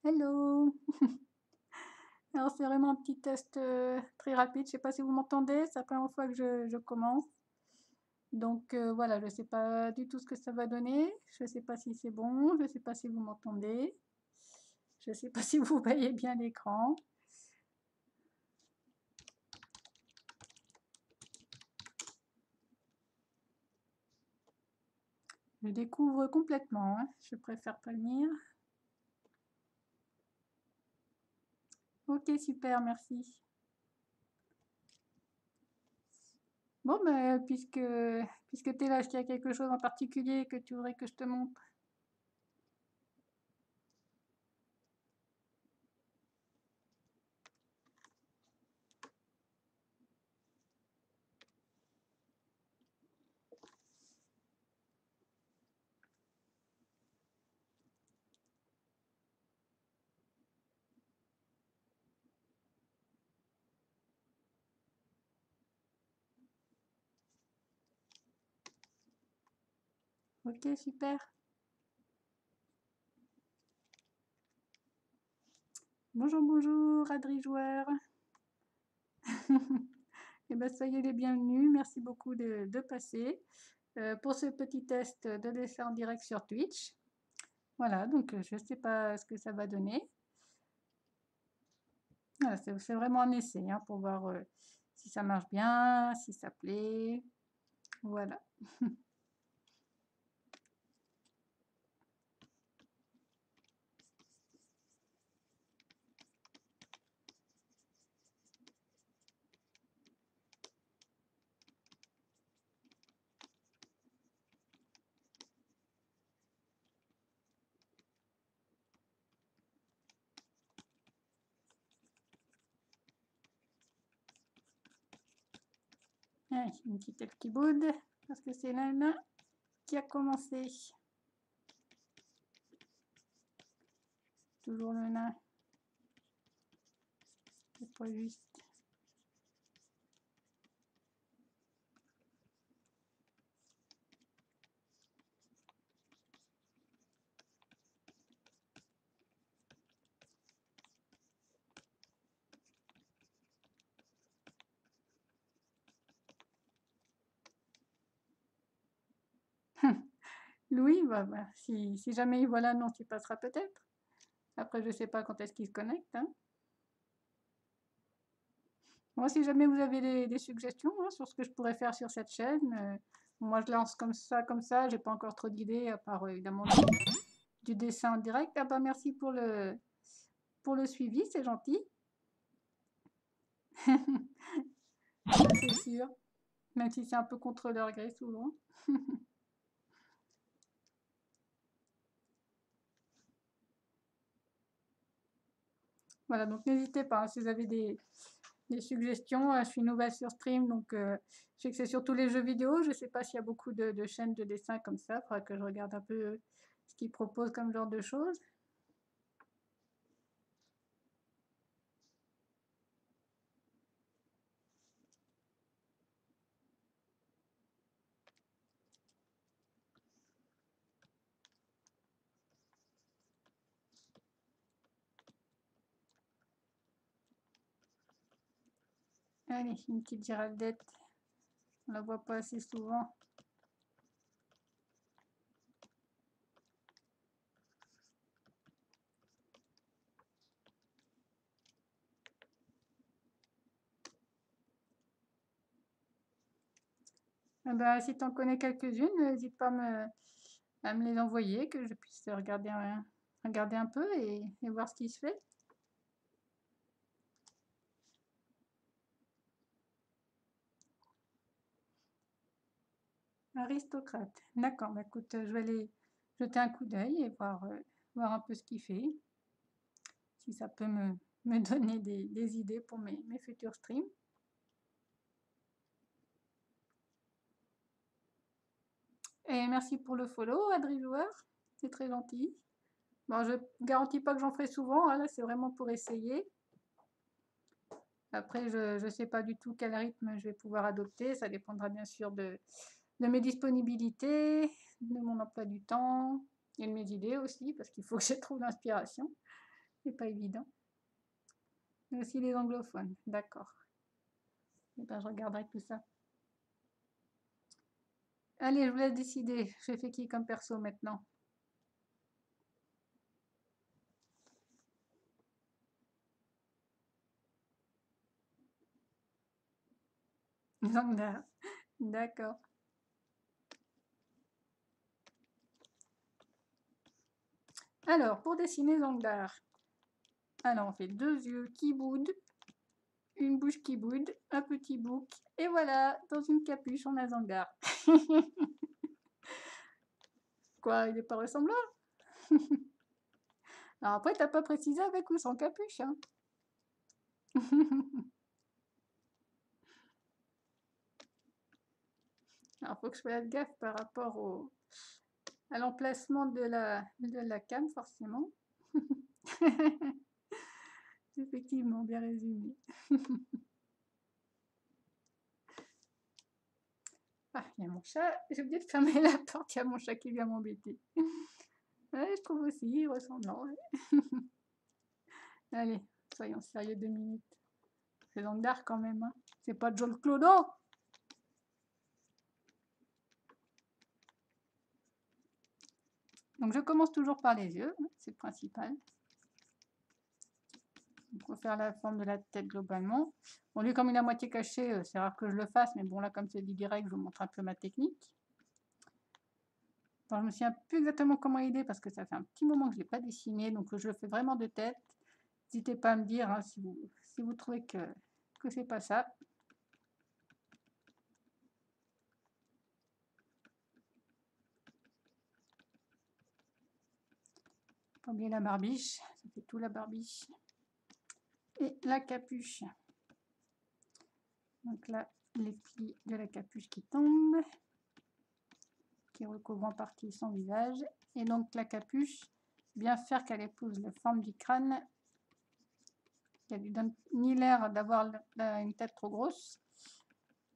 Hello! Alors c'est vraiment un petit test, très rapide. Je sais pas si vous m'entendez, c'est la première fois que je commence. Donc voilà, je sais pas du tout ce que ça va donner. Je sais pas si c'est bon, je sais pas si vous m'entendez. Je sais pas si vous voyez bien l'écran. Je découvre complètement, hein. Je préfère prévenir. OK, super, merci. Bon, ben, puisque tu es là, est-ce qu'il y a quelque chose en particulier que tu voudrais que je te montre? OK, super. Bonjour, bonjour, Adri Joueur. Eh ben, soyez les bienvenus. Merci beaucoup de passer pour ce petit test de dessin en direct sur Twitch. Voilà, donc je ne sais pas ce que ça va donner. Voilà, c'est vraiment un essai hein, pour voir si ça marche bien, si ça plaît. Voilà. Allez, une petite elfe qui boude, parce que c'est Nana qui a commencé. Toujours le nain. C'est pas juste. Louis, bah, si jamais il voit l'annonce, il passera peut-être. Après, je sais pas quand est-ce qu'il se connecte. Hein. Moi, si jamais vous avez des suggestions hein, sur ce que je pourrais faire sur cette chaîne, moi je lance comme ça, j'ai pas encore trop d'idées, à part évidemment du dessin en direct. Ah bah merci pour le suivi, c'est gentil. C'est sûr, même si c'est un peu contre leur gré souvent. Voilà, donc n'hésitez pas, hein, si vous avez des suggestions. Je suis nouvelle sur stream, donc je sais que c'est surtout les jeux vidéo. Je sais pas s'il y a beaucoup de chaînes de dessin comme ça. Il faudra que je regarde un peu ce qu'ils proposent comme genre de choses. Allez, une petite giraldette. On la voit pas assez souvent. Ah bah, si tu en connais quelques-unes, n'hésite pas à me les envoyer, que je puisse regarder un peu et voir ce qui se fait. Aristocrate. D'accord, bah écoute, je vais aller jeter un coup d'œil et voir un peu ce qu'il fait. Si ça peut me donner des idées pour mes futurs streams. Et merci pour le follow, Adri Joueur. C'est très gentil. Bon, je garantis pas que j'en ferai souvent. Hein, là, c'est vraiment pour essayer. Après, je ne sais pas du tout quel rythme je vais pouvoir adopter. Ça dépendra bien sûr de mes disponibilités, de mon emploi du temps et de mes idées aussi, parce qu'il faut que je trouve l'inspiration. C'est pas évident. Mais aussi les anglophones, d'accord. Et ben, je regarderai tout ça. Allez, je vous laisse décider. Je fais qui comme perso maintenant? Zangdar. D'accord. Alors, pour dessiner Zangdar, alors on fait deux yeux qui boudent, une bouche qui boude, un petit bouc, et voilà, dans une capuche, on a Zangdar. Quoi, il n'est pas ressemblant? Alors après, t'as pas précisé avec ou sans capuche, hein. Alors, faut que je fasse gaffe par rapport à l'emplacement de la cam, forcément. Effectivement, bien résumé. Ah, il y a mon chat. J'ai oublié de fermer la porte. Il y a mon chat qui vient m'embêter. Ouais, je trouve aussi ressemblant. Ouais. Allez, soyons sérieux 2 minutes. C'est Zangdar quand même. Hein. C'est pas Joel Clodo. Donc je commence toujours par les yeux. C'est le principal. Pour faire la forme de la tête globalement. Bon, lui, comme il est à moitié caché, c'est rare que je le fasse. Mais bon, là, comme c'est dit direct, je vous montre un peu ma technique. Alors, je me souviens plus exactement comment il est parce que ça fait un petit moment que je ne l'ai pas dessiné, donc je le fais vraiment de tête. N'hésitez pas à me dire hein, si vous trouvez que c'est pas ça. Pas oublier la barbiche, ça fait tout la barbiche. Et la capuche. Donc là, les plis de la capuche qui tombent, qui recouvrent en partie son visage. Et donc la capuche, bien faire qu'elle épouse la forme du crâne. Elle lui donne ni l'air d'avoir une tête trop grosse,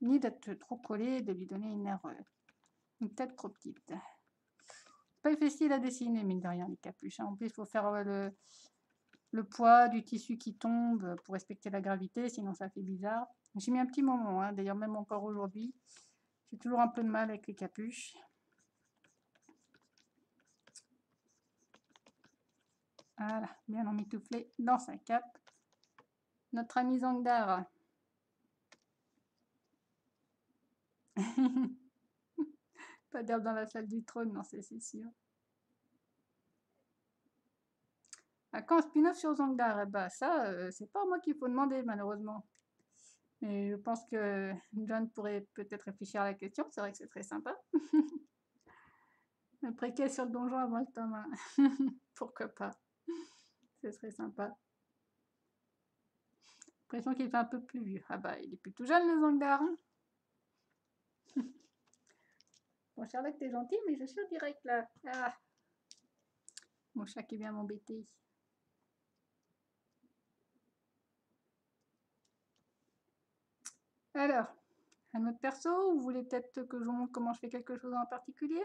ni d'être trop collée, de lui donner une tête trop petite. Pas facile à dessiner, mine de rien, les capuches. En plus, il faut faire le poids du tissu qui tombe pour respecter la gravité, sinon ça fait bizarre. J'ai mis un petit moment, hein, d'ailleurs même encore aujourd'hui. J'ai toujours un peu de mal avec les capuches. Voilà, bien emmitouflé dans sa cape. Notre ami Zangdar. Pas d'herbe dans la salle du trône, non, c'est sûr. À quand un spin-off sur Zangdar? Eh ben, ça, c'est pas moi qu'il faut demander, malheureusement. Mais je pense que John pourrait peut-être réfléchir à la question. C'est vrai que c'est très sympa. Un préquel sur le donjon avant le tome 1. Pourquoi pas? Ce serait sympa. L'impression qu'il fait un peu plus vieux. Ah bah, il est plus tout jeune, le Zangdar. Hein. Bon, Charlotte, t'es gentil, mais je suis au direct, là. Ah. Mon chat qui vient m'embêter. Alors, un autre perso, vous voulez peut-être que je vous montre comment je fais quelque chose en particulier?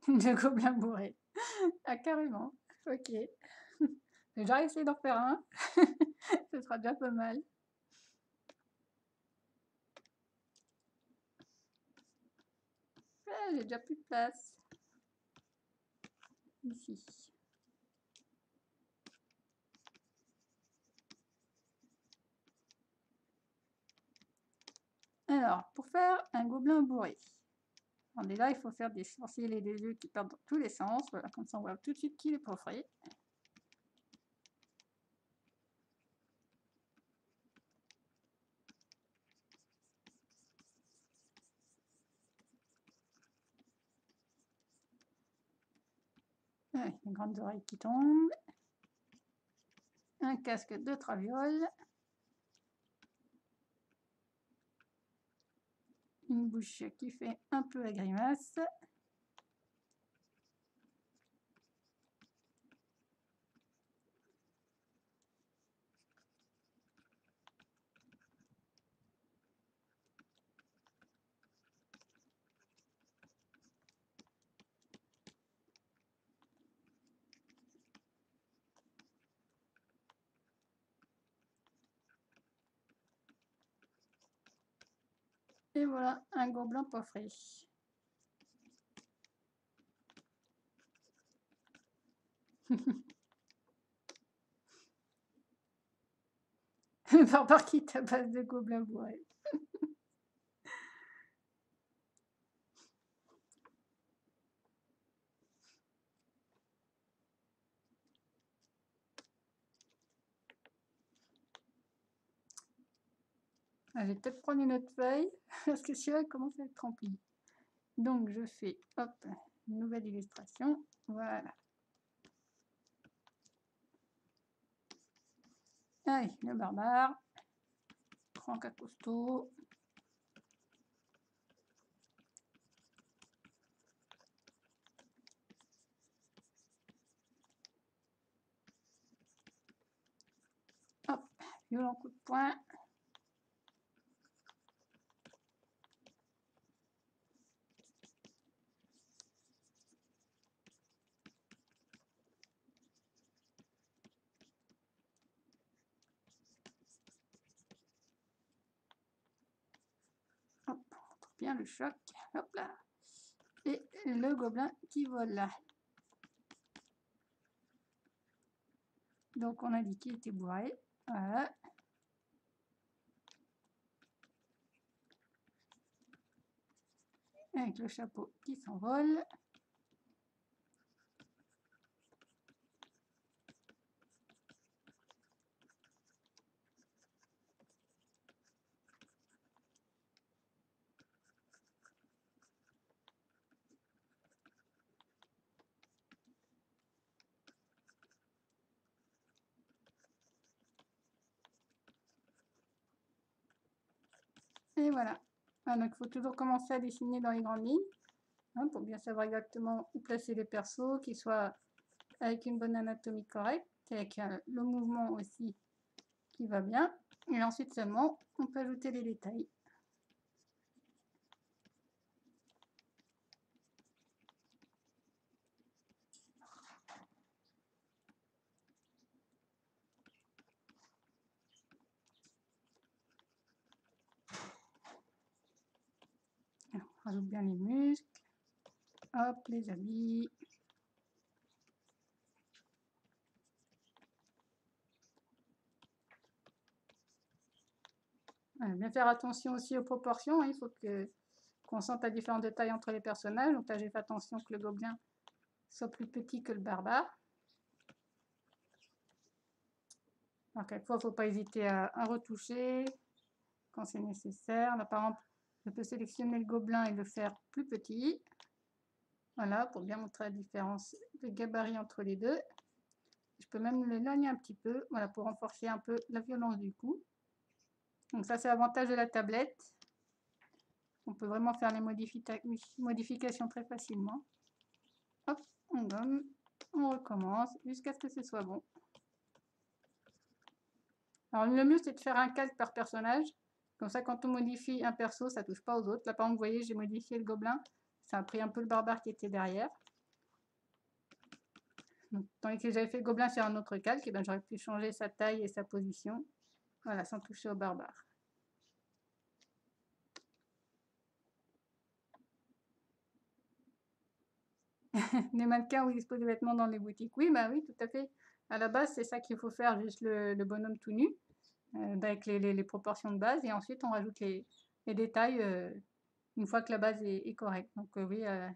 De gobelin bourré. Ah, carrément. Ok. J'ai déjà essayé d'en faire un. Ce sera déjà pas mal. Ah, j'ai déjà plus de place. Ici. Alors, pour faire un gobelin bourré, alors déjà, il faut faire des sourcils et des yeux qui partent dans tous les sens. Voilà, comme ça, on voit tout de suite qu'il est pas frais. Ouais, les grandes oreilles qui tombent. un casque de traviole, une bouche qui fait un peu la grimace. Et voilà, un gobelin pas frais. Barbare qui tabasse de gobelins bourrés. Ah, je vais peut-être prendre une autre feuille, parce que celui-là commence à être rempli. Donc je fais, hop, une nouvelle illustration. Voilà. Allez, le barbare. Franck à costaud. Hop, violent coup de poing. Hop, on montre bien le choc. Hop là. Et le gobelin qui vole là. Donc on a dit qu'il était bourré. Voilà. Avec le chapeau qui s'envole. Et voilà. Ah, donc il faut toujours commencer à dessiner dans les grandes lignes, hein, pour bien savoir exactement où placer les persos, qu'ils soient avec une bonne anatomie correcte, avec le mouvement aussi qui va bien. Et ensuite seulement, on peut ajouter les détails. Alors, on rajoute bien les muscles. Hop, les habits. Voilà, bien faire attention aussi aux proportions, hein. Il faut qu'on sente la différence de taille entre les personnages. Donc là, j'ai fait attention que le gobelin soit plus petit que le barbare. Alors quelquefois, il ne faut pas hésiter à retoucher quand c'est nécessaire. Là, par exemple, je peux sélectionner le gobelin et le faire plus petit. Voilà, pour bien montrer la différence de gabarit entre les deux. Je peux même l'éloigner un petit peu, voilà, pour renforcer un peu la violence du coup. Donc ça, c'est l'avantage de la tablette. On peut vraiment faire les modifications très facilement. Hop, on gomme, on recommence jusqu'à ce que ce soit bon. Alors le mieux, c'est de faire un calque par personnage. Comme ça, quand on modifie un perso, ça ne touche pas aux autres. Là, par exemple, vous voyez, j'ai modifié le gobelin. Ça a pris un peu le barbare qui était derrière. Donc, tandis que j'avais fait le gobelin sur un autre calque, et ben, j'aurais pu changer sa taille et sa position. Voilà, sans toucher au barbare. Les mannequins où ils disposent des vêtements dans les boutiques. Oui, bah oui, tout à fait. À la base, c'est ça qu'il faut faire, juste le bonhomme tout nu, avec les proportions de base. Et ensuite, on rajoute les détails une fois que la base est correcte. Donc oui, à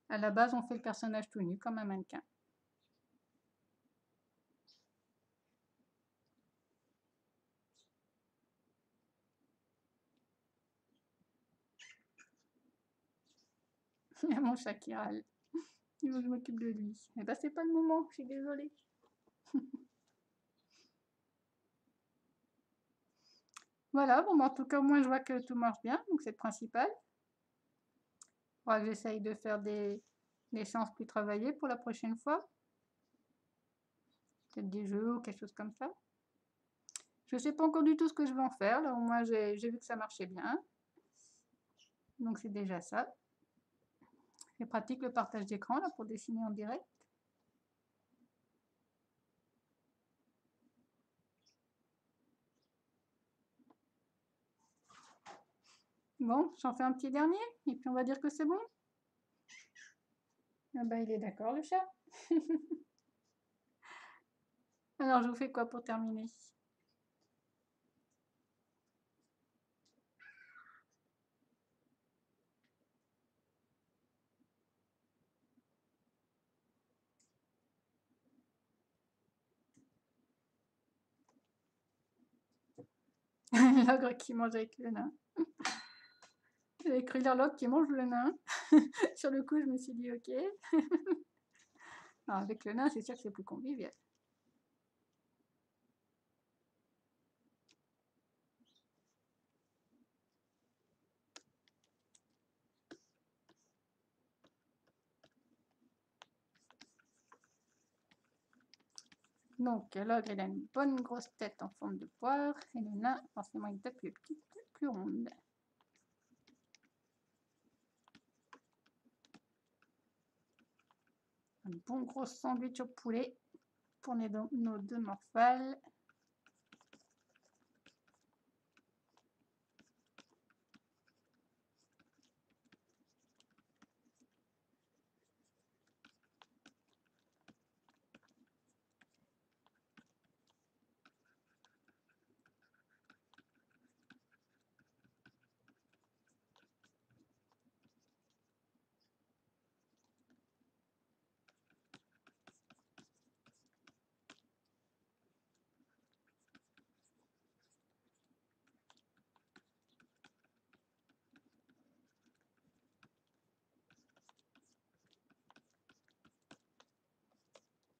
la base, on fait le personnage tout nu, comme un mannequin. Il y a mon chat qui râle. Il veut que je m'occupe de lui. Eh ben, c'est pas le moment, je suis désolée. Voilà, bon, bah, en tout cas, moi, je vois que tout marche bien, donc c'est le principal. Il faudra que j'essaye de faire des séances plus travaillées pour la prochaine fois. Peut-être des jeux ou quelque chose comme ça. Je sais pas encore du tout ce que je vais en faire. Là, au moins, j'ai vu que ça marchait bien. Donc, c'est déjà ça. C'est pratique le partage d'écran là pour dessiner en direct. Bon, j'en fais un petit dernier et puis on va dire que c'est bon. Ah bah, il est d'accord, le chat. Alors, je vous fais quoi pour terminer? L'ogre qui mange avec le nain. J'ai écrit l'ogre qui mange le nain. Sur le coup, je me suis dit ok. Alors, avec le nain, c'est sûr que c'est plus convivial. Donc, l'ogre, il a une bonne grosse tête en forme de poire. Et le nain, forcément, une tête plus petite, plus ronde. Un bon gros sandwich au poulet pour nos deux morphales.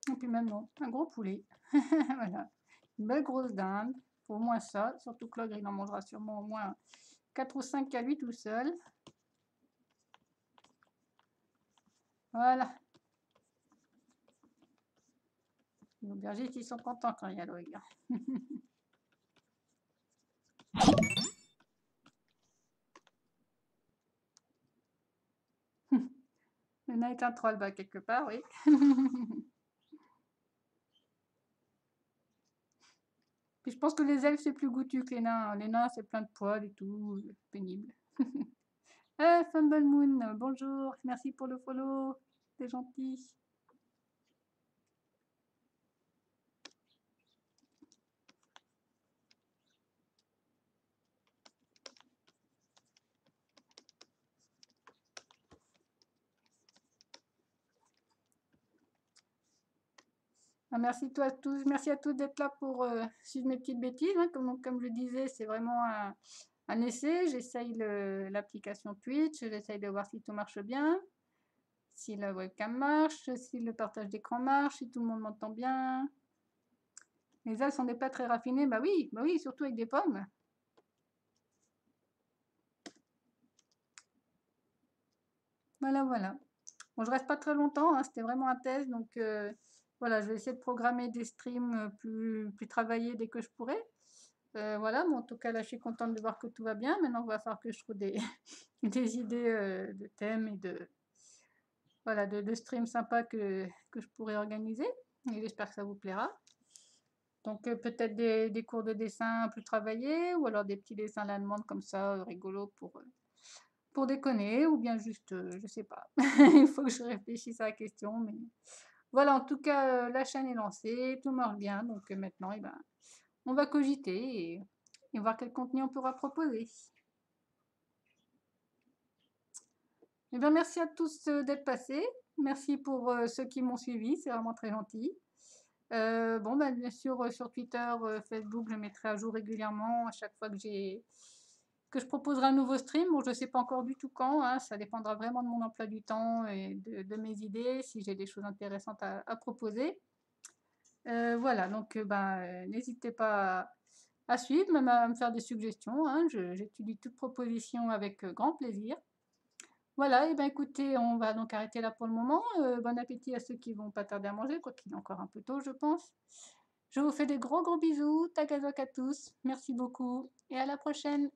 Et puis maintenant, un gros poulet. Voilà. Une belle grosse dinde. Faut au moins ça. Surtout que l'ogre, il en mangera sûrement au moins 4 ou 5 à lui tout seul. Voilà. Les aubergistes, ils sont contents quand il y a l'ogre. Le nain est un troll, bah, quelque part, oui. Puis je pense que les elfes, c'est plus goûtu que les nains. Les nains, c'est plein de poils et tout. Pénible. Ah, Fumble Moon, bonjour. Merci pour le follow. C'est gentil. Ah, merci à tous, merci à tous d'être là pour suivre mes petites bêtises. Hein. Comme je disais, c'est vraiment un essai. J'essaye l'application Twitch, j'essaye de voir si tout marche bien, si la webcam marche, si le partage d'écran marche, si tout le monde m'entend bien. Les ailes sont des plats très raffinés, bah oui, surtout avec des pommes. Voilà, voilà. Bon, je reste pas très longtemps, hein, c'était vraiment un test, donc voilà, je vais essayer de programmer des streams plus travaillés dès que je pourrai. Voilà, mais en tout cas, là, je suis contente de voir que tout va bien. Maintenant, il va falloir que je trouve des, des idées de thèmes et voilà, de streams sympas que je pourrais organiser. Et j'espère que ça vous plaira. Donc, peut-être des cours de dessin plus travaillés ou alors des petits dessins à la demande comme ça, rigolos pour déconner ou bien juste, je sais pas. Il faut que je réfléchisse à la question. Mais voilà, en tout cas, la chaîne est lancée, tout marche bien. Donc, maintenant, eh ben, on va cogiter et voir quel contenu on pourra proposer. Eh bien, merci à tous d'être passés. Merci pour ceux qui m'ont suivi, c'est vraiment très gentil. Bon, bah, bien sûr, sur Twitter, Facebook, je mettrai à jour régulièrement à chaque fois que je proposerai un nouveau stream. Bon, je ne sais pas encore du tout quand, hein, ça dépendra vraiment de mon emploi du temps et de mes idées, si j'ai des choses intéressantes à proposer. Voilà, donc ben, n'hésitez pas à suivre, même à me faire des suggestions, hein. J'étudie toute proposition avec grand plaisir. Voilà, et ben écoutez, on va donc arrêter là pour le moment. Bon appétit à ceux qui vont pas tarder à manger, quoi qu'il est encore un peu tôt, je pense. Je vous fais des gros gros bisous, tagazoc à tous, merci beaucoup et à la prochaine.